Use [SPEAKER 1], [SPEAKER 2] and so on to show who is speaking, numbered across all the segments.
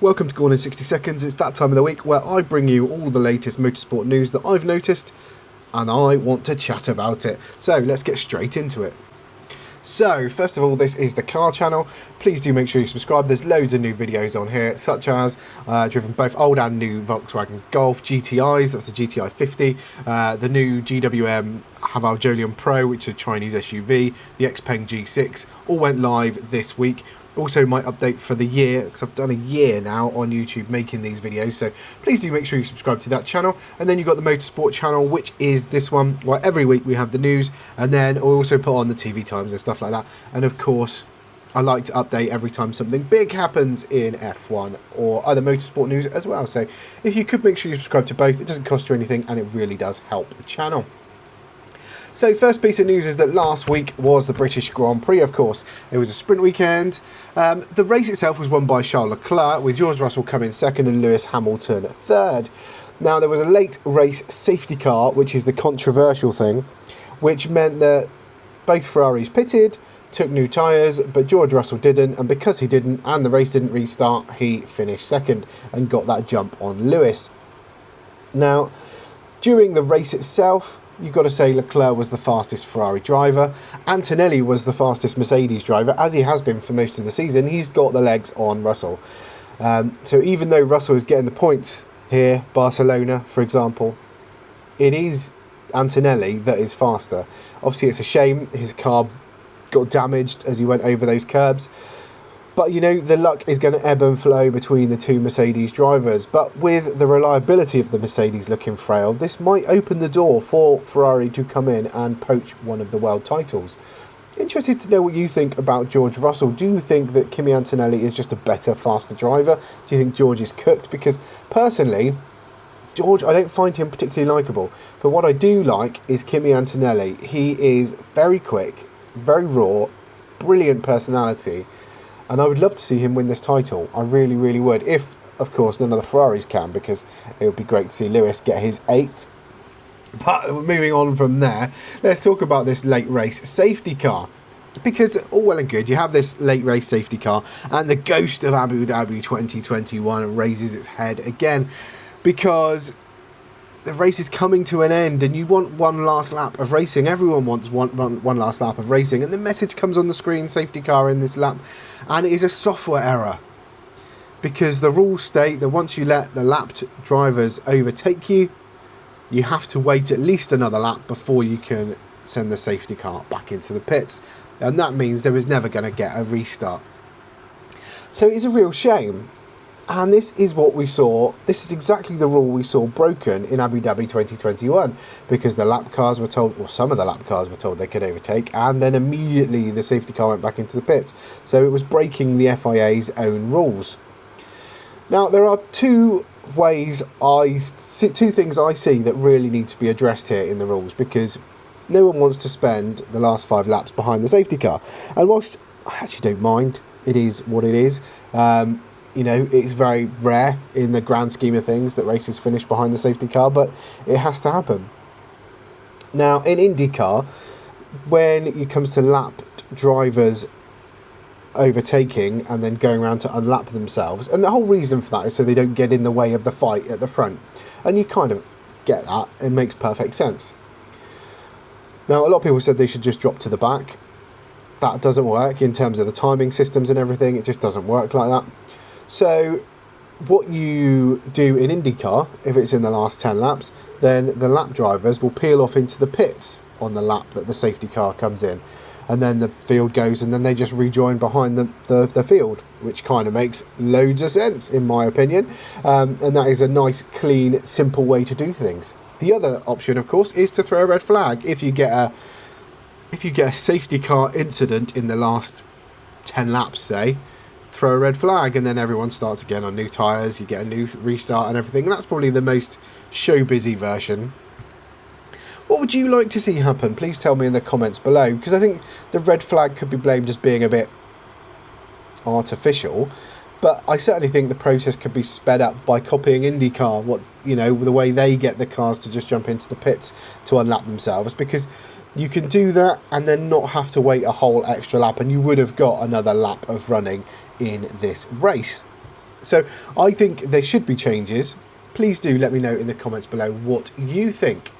[SPEAKER 1] Welcome to Gawne in 60 Seconds. It's that time of the week where I bring you all the latest motorsport news that I've noticed and I want to chat about it. So let's get straight into it. So first of all, this is the car channel. Please do make sure you subscribe. There's loads of new videos on here, such as driven both old and new Volkswagen Golf GTIs, that's the GTI 50, the new GWM Haval Jolion Pro, which is a Chinese SUV, the Xpeng G6, all went live this week. Also my update for the year, because I've done a year now on YouTube making these videos, so please do make sure you subscribe to that channel. And then you've got the Motorsport channel, which is this one, where every week we have the news, and then I also put on the TV times and stuff like that. And of course, I like to update every time something big happens in F1 or other motorsport news as well. So if you could make sure you subscribe to both, it doesn't cost you anything and it really does help the channel. So first piece of news is that last week was the British Grand Prix, of course. It was a sprint weekend. The race itself was won by Charles Leclerc, with George Russell coming second and Lewis Hamilton third. Now there was a late race safety car, which is the controversial thing, which meant that both Ferraris pitted, took new tyres, but George Russell didn't, and because he didn't and the race didn't restart, he finished second and got that jump on Lewis. Now, during the race itself, you've got to say Leclerc was the fastest Ferrari driver. Antonelli was the fastest Mercedes driver, as he has been for most of the season. He's got the legs on Russell. So even though Russell is getting the points here, Barcelona, for example, it is Antonelli that is faster. Obviously, it's a shame his car got damaged as he went over those curbs. But, you know, the luck is going to ebb and flow between the two Mercedes drivers. But with the reliability of the Mercedes looking frail, this might open the door for Ferrari to come in and poach one of the world titles. Interested to know what you think about George Russell. Do you think that Kimi Antonelli is just a better, faster driver? Do you think George is cooked? Because personally, George, I don't find him particularly likeable. But what I do like is Kimi Antonelli. He is very quick, very raw, brilliant personality. And I would love to see him win this title. I really, really would. If, of course, none of the Ferraris can, because it would be great to see Lewis get his 8th. But moving on from there, let's talk about this late race safety car. Because, all well and good, you have this late race safety car, and the ghost of Abu Dhabi 2021 raises its head again. Because the race is coming to an end and you want one last lap of racing. Everyone wants one last lap of racing, and the message comes on the screen, safety car in this lap, and it is a software error, because the rules state that once you let the lapped drivers overtake you, you have to wait at least another lap before you can send the safety car back into the pits, and that means there is never going to get a restart. So it's a real shame. And this is what we saw. This is exactly the rule we saw broken in Abu Dhabi 2021, because the lap cars were told, or some of the lap cars were told they could overtake, and then immediately the safety car went back into the pits. So it was breaking the FIA's own rules. Now there are two things I see that really need to be addressed here in the rules, because no one wants to spend the last 5 laps behind the safety car. And whilst I actually don't mind, it is what it is. You know, it's very rare in the grand scheme of things that races finish behind the safety car, but it has to happen. Now, in IndyCar, when it comes to lapped drivers overtaking and then going around to unlap themselves, and the whole reason for that is so they don't get in the way of the fight at the front, and you kind of get that, it makes perfect sense. Now, a lot of people said they should just drop to the back. That doesn't work in terms of the timing systems and everything, it just doesn't work like that. So what you do in IndyCar, if it's in the last 10 laps, then the lap drivers will peel off into the pits on the lap that the safety car comes in. And then the field goes, and then they just rejoin behind the field, which kind of makes loads of sense, in my opinion. And that is a nice, clean, simple way to do things. The other option, of course, is to throw a red flag. If you get a safety car incident in the last 10 laps, say, throw a red flag, and then everyone starts again on new tyres, you get a new restart and everything, and that's probably the most show-busy version. What would you like to see happen? Please tell me in the comments below, because I think the red flag could be blamed as being a bit artificial, but I certainly think the process could be sped up by copying IndyCar, the way they get the cars to just jump into the pits to unlap themselves, because you can do that and then not have to wait a whole extra lap, and you would have got another lap of running in this race. So I think there should be changes. Please do let me know in the comments below what you think.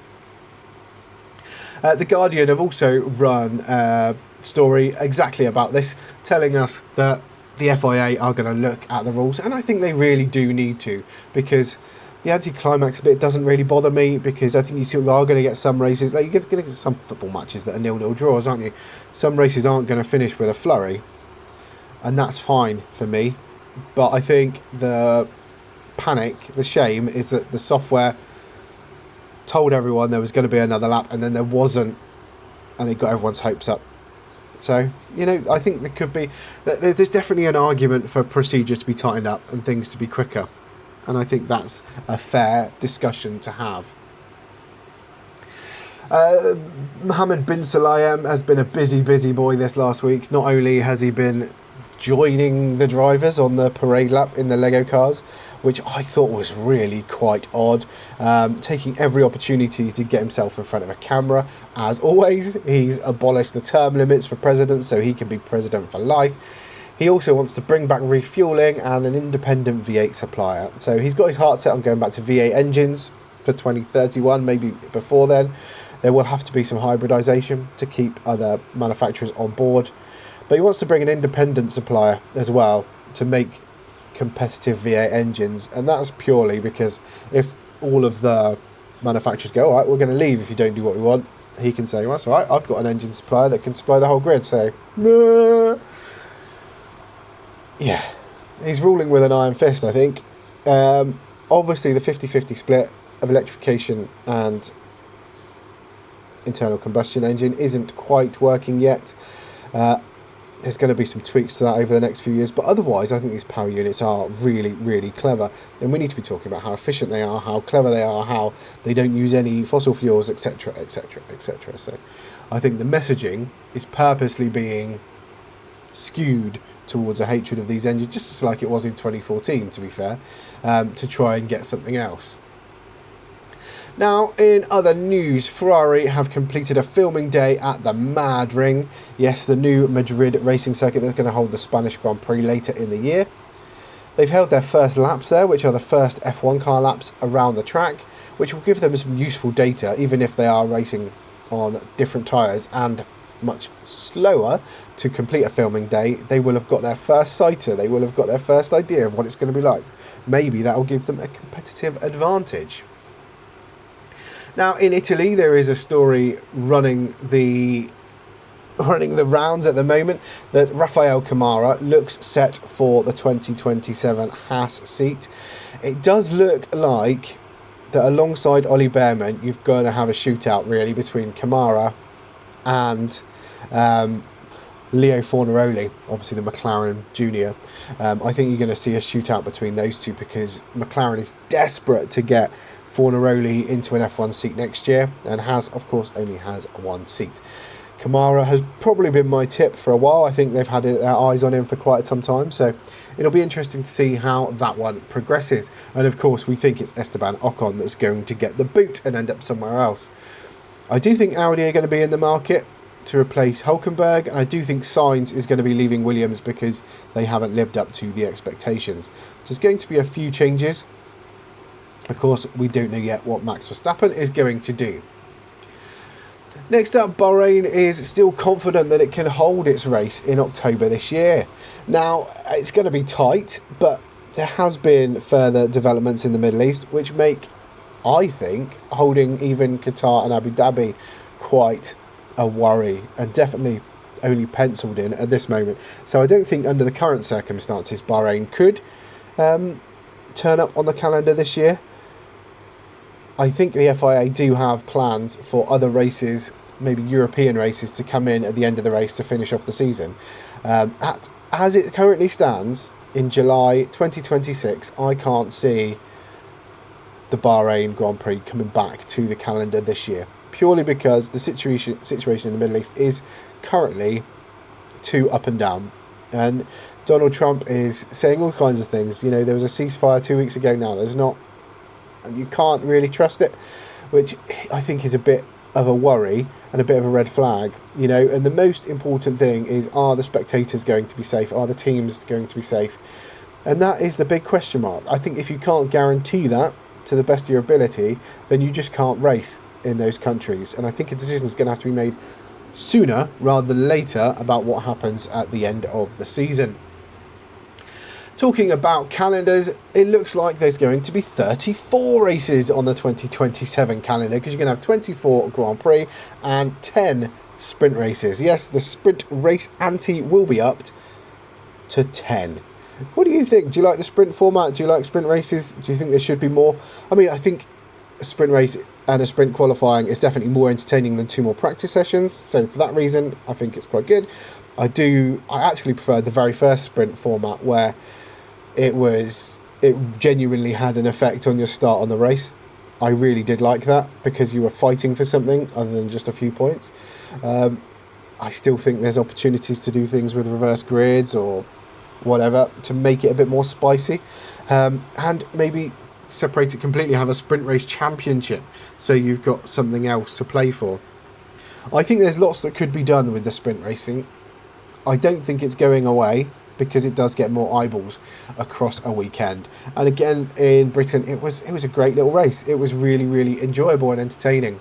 [SPEAKER 1] The Guardian have also run a story exactly about this, telling us that the FIA are going to look at the rules, and I think they really do need to, because the anti-climax bit doesn't really bother me, because I think you are going to get some races, like you're going to get some football matches that are 0-0 draws, aren't you? Some races aren't going to finish with a flurry, and that's fine for me. But I think the panic, the shame, is that the software told everyone there was going to be another lap, and then there wasn't, and it got everyone's hopes up. So, you know, I think there's definitely an argument for procedure to be tightened up and things to be quicker, and I think that's a fair discussion to have. Mohammed bin Sulayem has been a busy boy this last week. Not only has he been joining the drivers on the parade lap in the Lego cars, which I thought was really quite odd, taking every opportunity to get himself in front of a camera. As always, he's abolished the term limits for presidents, so he can be president for life. He also wants to bring back refuelling and an independent V8 supplier. So he's got his heart set on going back to V8 engines for 2031, maybe before then. There will have to be some hybridization to keep other manufacturers on board. But he wants to bring an independent supplier as well to make competitive V8 engines, and that's purely because if all of the manufacturers go, all right, we're going to leave if you don't do what we want, he can say, well, that's all right, I've got an engine supplier that can supply the whole grid. So yeah, he's ruling with an iron fist, I think. Obviously the 50-50 split of electrification and internal combustion engine isn't quite working yet. There's going to be some tweaks to that over the next few years, but otherwise I think these power units are really clever, and we need to be talking about how efficient they are, how clever they are, how they don't use any fossil fuels, etc, etc, etc. So I think the messaging is purposely being skewed towards a hatred of these engines, just like it was in 2014, to be fair, to try and get something else. Now, in other news, Ferrari have completed a filming day at the Madring. Yes, the new Madrid racing circuit that's going to hold the Spanish Grand Prix later in the year. They've held their first laps there, which are the first F1 car laps around the track, which will give them some useful data, even if they are racing on different tyres and much slower to complete a filming day. They will have got their first sighter, they will have got their first idea of what it's going to be like. Maybe that will give them a competitive advantage. Now, in Italy, there is a story running the rounds at the moment that Rafael Camara looks set for the 2027 Haas seat. It does look like that alongside Ollie Bearman, you're going to have a shootout really between Camara and Leo Fornaroli, obviously the McLaren Junior. I think you're going to see a shootout between those two, because McLaren is desperate to get Fornaroli into an F1 seat next year, and of course only has one seat. Camara has probably been my tip for a while. I think they've had their eyes on him for quite some time, so it'll be interesting to see how that one progresses. And of course we think it's Esteban Ocon that's going to get the boot and end up somewhere else. I do think Audi are going to be in the market to replace Hülkenberg, and I do think Sainz is going to be leaving Williams because they haven't lived up to the expectations. So there's going to be a few changes. Of course, we don't know yet what Max Verstappen is going to do. Next up, Bahrain is still confident that it can hold its race in October this year. Now, it's going to be tight, but there has been further developments in the Middle East which make, I think, holding even Qatar and Abu Dhabi quite a worry, and definitely only penciled in at this moment. So I don't think under the current circumstances Bahrain could turn up on the calendar this year. I think the FIA do have plans for other races, maybe European races, to come in at the end of the race to finish off the season. As it currently stands, in July 2026, I can't see the Bahrain Grand Prix coming back to the calendar this year, purely because the situation in the Middle East is currently too up and down. And Donald Trump is saying all kinds of things. You know, there was a ceasefire 2 weeks ago now. There's not, and you can't really trust it, which I think is a bit of a worry and a bit of a red flag, you know. And the most important thing is, are the spectators going to be safe? Are the teams going to be safe? And that is the big question mark. I think if you can't guarantee that to the best of your ability, then you just can't race in those countries. And I think a decision is going to have to be made sooner rather than later about what happens at the end of the season. Talking about calendars, it looks like there's going to be 34 races on the 2027 calendar, because you're going to have 24 Grand Prix and 10 sprint races. Yes, the sprint race ante will be upped to 10. What do you think? Do you like the sprint format? Do you like sprint races? Do you think there should be more? I mean, I think a sprint race and a sprint qualifying is definitely more entertaining than 2 more practice sessions. So for that reason, I think it's quite good. I actually prefer the very first sprint format, where it genuinely had an effect on your start on the race. I really did like that, because you were fighting for something other than just a few points. I still think there's opportunities to do things with reverse grids or whatever to make it a bit more spicy, and maybe separate it completely, have a sprint race championship, so you've got something else to play for. I think there's lots that could be done with the sprint racing. I don't think it's going away, because it does get more eyeballs across a weekend. And again, in Britain, it was a great little race. It was really, really enjoyable and entertaining.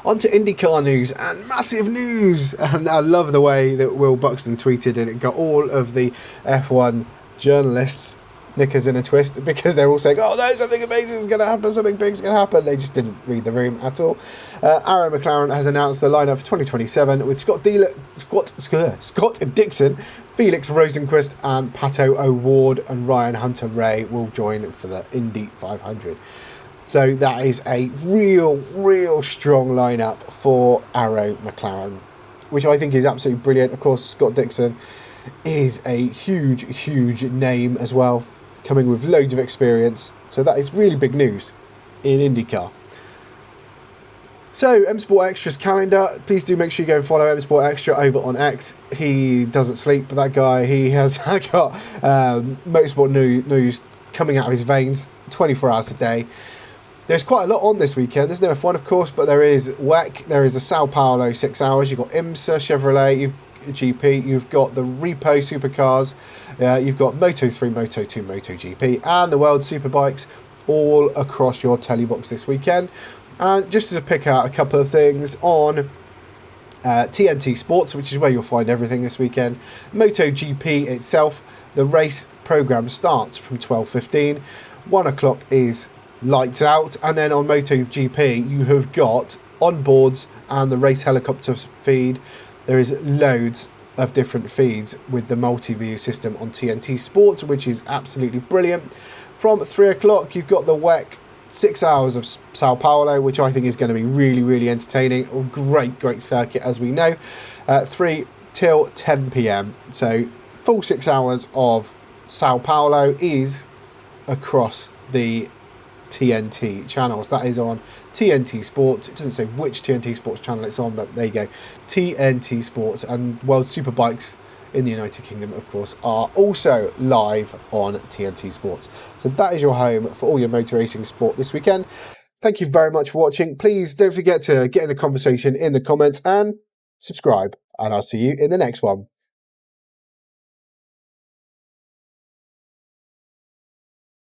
[SPEAKER 1] On to IndyCar news, and massive news. And I love the way that Will Buxton tweeted, and it got all of the F1 journalists knickers in a twist, because they're all saying, oh no, something amazing is going to happen, something big's going to happen. They just didn't read the room at all. Arrow McLaren has announced the lineup for 2027 with Scott Dixon, Felix Rosenquist and Pato O'Ward, and Ryan Hunter-Reay will join for the Indy 500. So that is a real strong lineup for Arrow McLaren, which I think is absolutely brilliant. Of course, Scott Dixon is a huge name as well, coming with loads of experience. So that is really big news in IndyCar. So, M Sport Extra's calendar. Please do make sure you go and follow M Sport Extra over on X. He doesn't sleep, but that guy, he has got motorsport news coming out of his veins 24 hours a day. There's quite a lot on this weekend. There's no F1, of course, but there is WEC, there is a Sao Paulo 6 hours. You've got IMSA, Chevrolet, GP, you've got the Repo Supercars, you've got Moto3, Moto2, MotoGP, and the World Superbikes all across your telly box this weekend. And just to pick out a couple of things on TNT Sports, which is where you'll find everything this weekend, MotoGP itself, the race programme starts from 12:15. 1 o'clock is lights out, and then on MotoGP you have got onboards and the race helicopter feed. There is loads of different feeds with the multi-view system on TNT Sports, which is absolutely brilliant. From 3 o'clock you've got the WEC 6 hours of Sao Paulo, which I think is going to be really entertaining. A great circuit, as we know. 3 till 10 p.m. So full 6 hours of Sao Paulo is across the TNT channels. That is on TNT Sports. It doesn't say which TNT Sports channel it's on, but there you go. TNT Sports. And World Superbikes in the United Kingdom, of course, are also live on TNT Sports. So that is your home for all your motor racing sport this weekend. Thank you very much for watching. Please don't forget to get in the conversation in the comments and subscribe, and I'll see you in the next one.